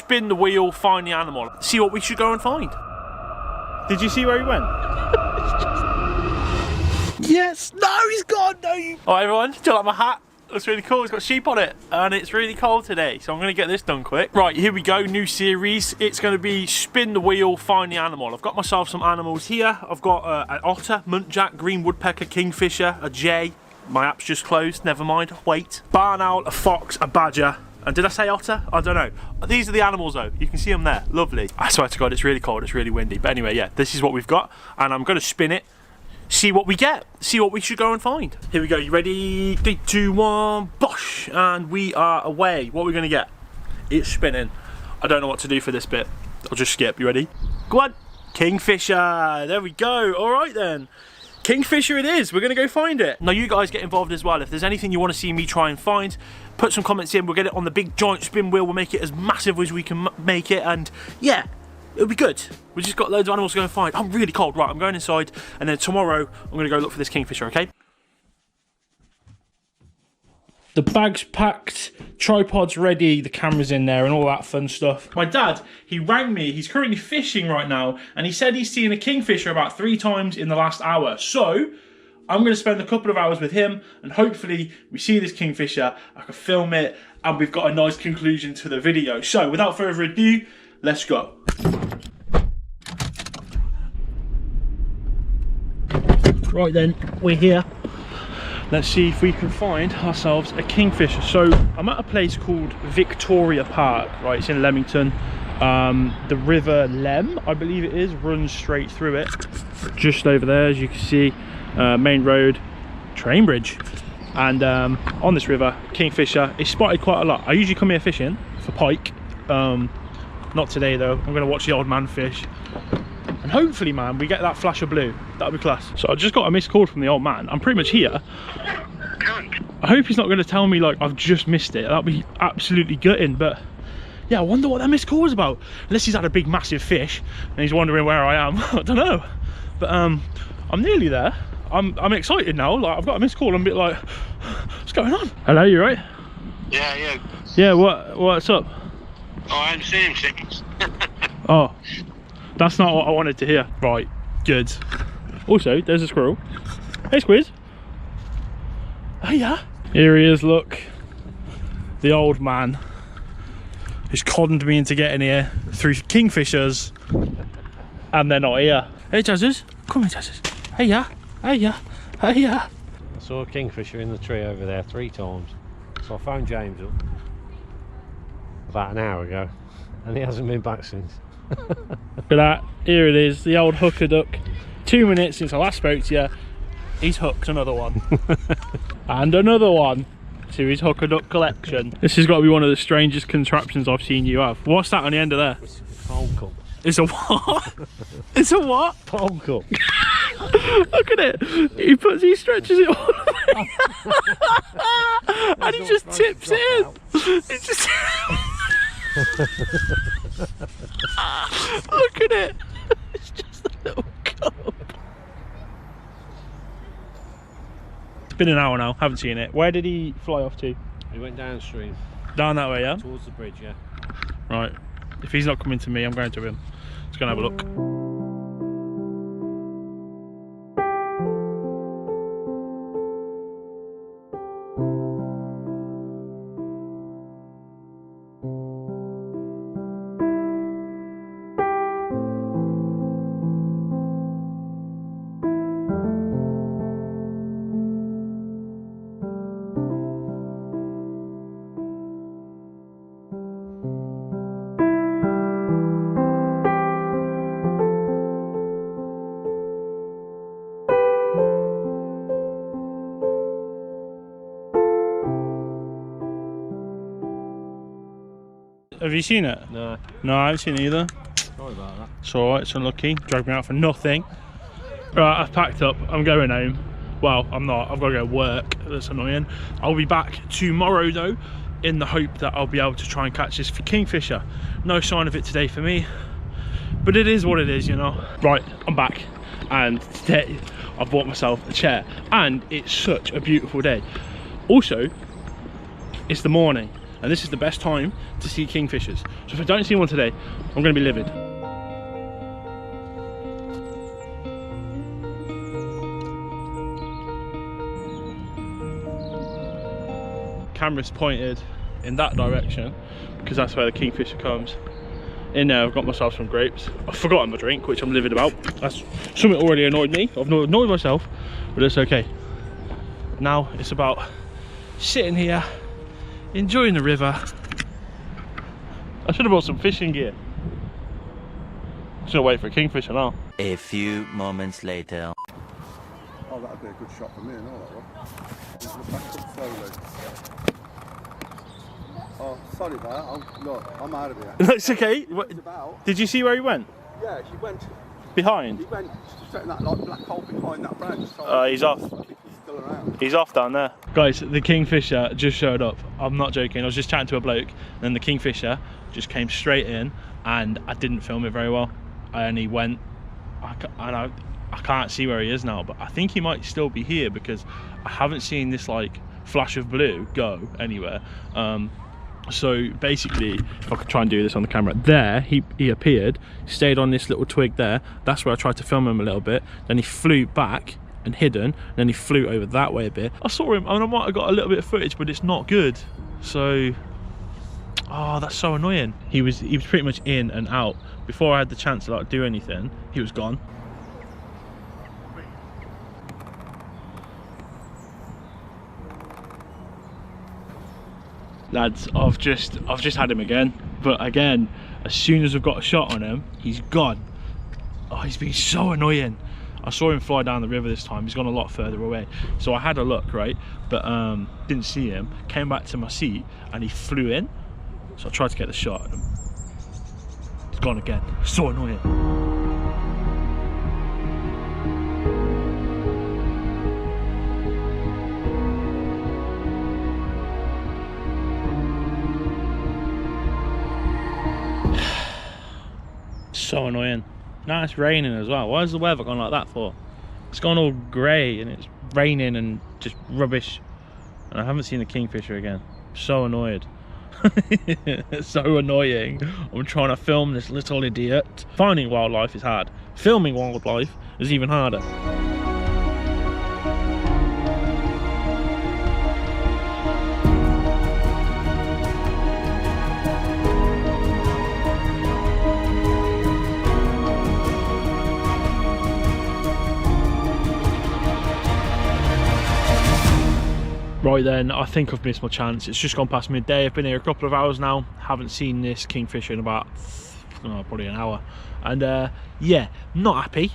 spin the wheel, find the animal, see what we should go and find. Did you see where he went? Yes! No, he's gone! No, you... Alright everyone, do you like my hat? Looks really cool, it's got sheep on it, and it's really cold today, so I'm going to get this done quick. Right, here we go, new series. It's going to be spin the wheel, find the animal. I've got myself some animals here. I've got an otter, muntjac, green woodpecker, kingfisher, a jay. My app's just closed, never mind, wait. Barn owl, a fox, a badger, and did I say otter? I don't know. These are the animals though, you can see them there, lovely. I swear to God, it's really cold, it's really windy, but anyway, yeah, this is what we've got, and I'm going to spin it. See what we get, see what we should go and find. Here we go, you ready? 3, 2, 1, bosh! And we are away. What are we gonna get? It's spinning. I don't know what to do for this bit. I'll just skip, you ready? Go on! Kingfisher, there we go. All right then. Kingfisher it is, we're gonna go find it. Now you guys get involved as well. If there's anything you wanna see me try and find, put some comments in, we'll get it on the big giant spin wheel, we'll make it as massive as we can make it, and yeah. It'll be good. We've just got loads of animals to go and find. I'm really cold. Right, I'm going inside, and then tomorrow I'm going to go look for this kingfisher, okay? The bag's packed, tripod's ready, the camera's in there, and all that fun stuff. My dad, he rang me. He's currently fishing right now, and he said he's seen a kingfisher about 3 times in the last hour. So I'm going to spend a couple of hours with him, and hopefully we see this kingfisher, I can film it, and we've got a nice conclusion to the video. So without further ado, let's go. Right then, we're here. Let's see if we can find ourselves a kingfisher. So I'm at a place called Victoria Park, right? It's in Leamington. The River Lem, I believe it is, runs straight through it. Just over there, as you can see, main road, train bridge. And on this river, kingfisher is spotted quite a lot. I usually come here fishing for pike. Not today though. I'm going to watch the old man fish. And hopefully, man, we get that flash of blue. That'll be class. So I just got a missed call from the old man. I'm pretty much here. I hope he's not going to tell me like I've just missed it. That'll be absolutely gutting. But yeah, I wonder what that missed call was about. Unless he's had a big massive fish and he's wondering where I am. I don't know. But I'm nearly there. I'm excited now. Like I've got a missed call. I'm a bit like, what's going on? Hello, you right? Yeah, yeah. Yeah, what's up? Oh, I'm seeing things. Oh. That's not what I wanted to hear. Right, good. Also, there's a squirrel. Hey, Squiz. Oh, yeah. Here he is, look. The old man who's conned me into getting here through kingfishers, and they're not here. Hey, Jazzers. Come here, Jazzers. Hey, yeah. Hey, yeah. Hey, yeah. I saw a kingfisher in the tree over there 3 times. So I phoned James up about an hour ago, and he hasn't been back since. Look at that, here it is, the old hooker duck. 2 minutes since I last spoke to you, he's hooked another one. And another one to his hooker duck collection. This has got to be one of the strangest contraptions I've seen you have. What's that on the end of there? It's a palm cup. It's a what? It's a what? Palm cup. Look at it, he stretches it all the way. And he just tips it in. He just... Look at it. It's just a little cup. It's been an hour now, haven't seen it. Where did he fly off to? He went downstream. Down that way, yeah? Towards the bridge, yeah. Right. If he's not coming to me, I'm going to him. Let's go and have a look. Have you seen it? No. No, I haven't seen it either. Sorry about that. It's alright, it's unlucky. Dragged me out for nothing. Right, I've packed up. I'm going home. Well, I'm not. I've got to go work. That's annoying. I'll be back tomorrow though, in the hope that I'll be able to try and catch this kingfisher. No sign of it today for me, but it is what it is, you know. Right, I'm back, and today I've bought myself a chair, and it's such a beautiful day. Also, it's the morning. and this is the best time to see kingfishers. So if I don't see one today, I'm going to be livid. Camera's pointed in that direction because that's where the kingfisher comes. In there I've got myself some grapes. I've forgotten my drink, which I'm livid about. That's something already annoyed me. I've annoyed myself, but it's okay. Now it's about sitting here enjoying the river. I should have brought some fishing gear. Just gonna wait for a kingfisher now. A few moments later. Oh, that'd be a good shot for me and all that one. Just back up slowly. Oh, sorry about that. Look, I'm out of here. That's okay. Did you see where he went? Yeah, he went behind. He went straight in that like black hole behind that branch. He's off. I think he's still around. He's off down there. Guys, the kingfisher just showed up. I'm not joking. I was just chatting to a bloke, and then the kingfisher just came straight in, and I didn't film it very well. And he went. I can't see where he is now, but I think he might still be here because I haven't seen this like flash of blue go anywhere. So basically, if I could try and do this on the camera, there he appeared, stayed on this little twig there. That's where I tried to film him a little bit. Then he flew back and hidden, and then he flew over that way a bit. I saw him, and I might have got a little bit of footage, but it's not good. So, oh, that's so annoying. He was pretty much in and out. Before I had the chance to like do anything, he was gone. Lads, I've just had him again, but again, as soon as I've got a shot on him, he's gone. Oh, he's been so annoying. I saw him fly down the river this time. He's gone a lot further away, so I had a look, right, but didn't see him. Came back to my seat and he flew in, so I tried to get the shot at him. He's gone again. So annoying. So annoying. Now it's raining as well. Why is the weather gone like that for? It's gone all grey and it's raining and just rubbish, and I haven't seen the kingfisher again. So annoyed. It's so annoying. I'm trying to film this little idiot. Finding wildlife is hard. Filming wildlife is even harder. Right then, I think I've missed my chance. It's just gone past midday. I've been here a couple of hours now. Haven't seen this kingfisher in about probably an hour. And yeah, not happy.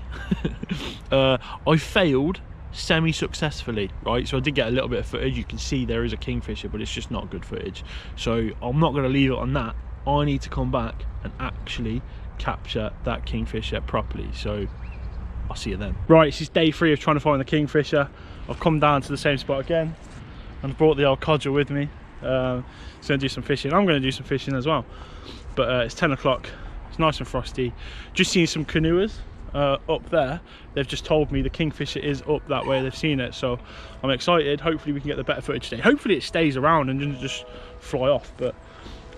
I failed semi-successfully, right? So I did get a little bit of footage. You can see there is a kingfisher, but it's just not good footage. So I'm not going to leave it on that. I need to come back and actually capture that kingfisher properly. So I'll see you then. Right, this is day 3 of trying to find the kingfisher. I've come down to the same spot again. And I've brought the old codger with me. He's going to do some fishing. I'm going to do some fishing as well. But it's 10 o'clock. It's nice and frosty. Just seen some canoers up there. They've just told me the kingfisher is up that way. They've seen it. So I'm excited. Hopefully we can get the better footage today. Hopefully it stays around and doesn't just fly off. But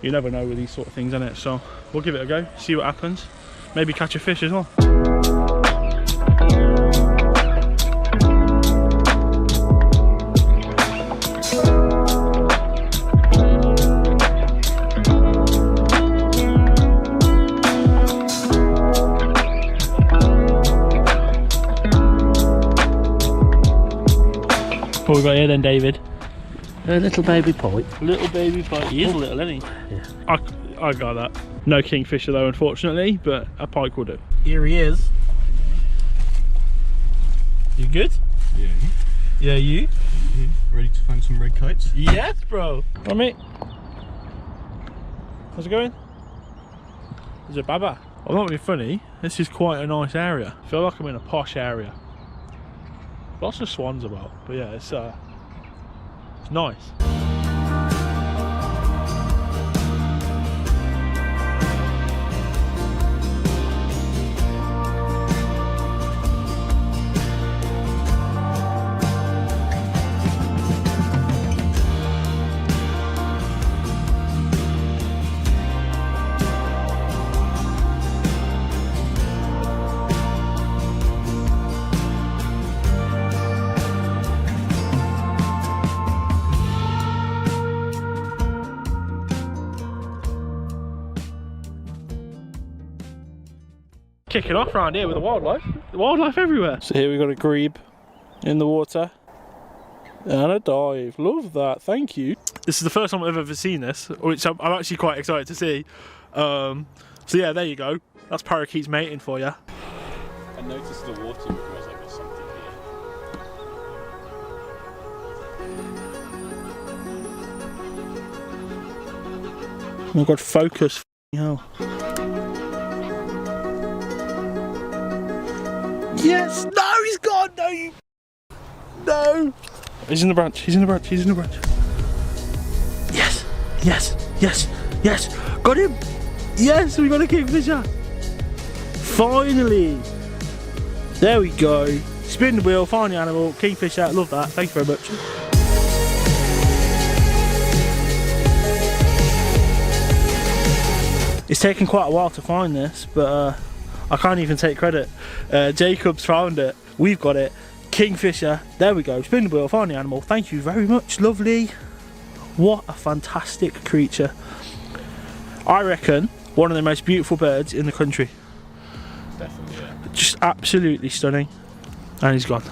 you never know with these sort of things, innit? So we'll give it a go. See what happens. Maybe catch a fish as well. What we got here then, David? A little baby pike. Little baby pike. He is a little, isn't he? Yeah. I got that. No kingfisher though, unfortunately, but a pike will do. Here he is. You good? Yeah. Yeah, you? Ready to find some red kites? Yes, bro. Right, mate. How's it going? Is it Baba? I'm not being funny. This is quite a nice area. I feel like I'm in a posh area. Lots of swans about, but yeah, it's nice. kicking off around here with the wildlife. Wildlife everywhere. So here we got a grebe in the water. And a dive. Love that. Thank you. This is the first time I've ever seen this, which I'm actually quite excited to see. So yeah, there you go. That's parakeets mating for you. I noticed the water was like there's something here. Oh my god, focus. Hell. Yes! No, he's gone! No, you. No! He's in the branch, he's in the branch, he's in the branch. Yes! Yes! Yes! Yes! Got him! Yes! We got a kingfisher! Finally! There we go. Spin the wheel, find the animal, kingfisher. Love that. Thank you very much. It's taken quite a while to find this, but I can't even take credit. Jacob's found it. We've got it. Kingfisher. There we go. Spin the wheel, find the animal. Thank you very much. Lovely. What a fantastic creature. I reckon one of the most beautiful birds in the country. Definitely, yeah. Just absolutely stunning. And he's gone.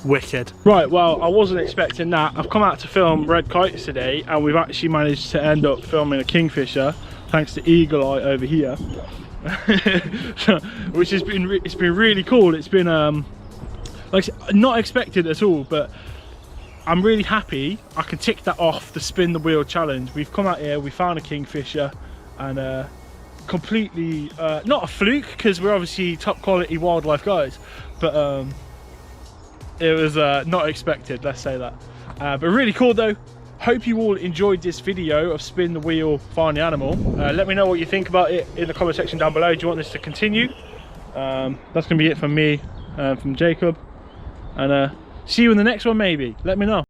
Wicked. Right, well, I wasn't expecting that. I've come out to film red kites today, and we've actually managed to end up filming a kingfisher, thanks to Eagle Eye over here. Which has been really cool. It's been like not expected at all, but I'm really happy. I can tick that off the spin the wheel challenge. We've come out here, we found a kingfisher, and completely not a fluke, because we're obviously top quality wildlife guys, but it was not expected, let's say that. But really cool though. Hope you all enjoyed this video of spin the wheel, find the animal. Let me know what you think about it in the comment section down below. Do you want this to continue? That's gonna be it from me, from Jacob, and see you in the next one maybe. Let me know.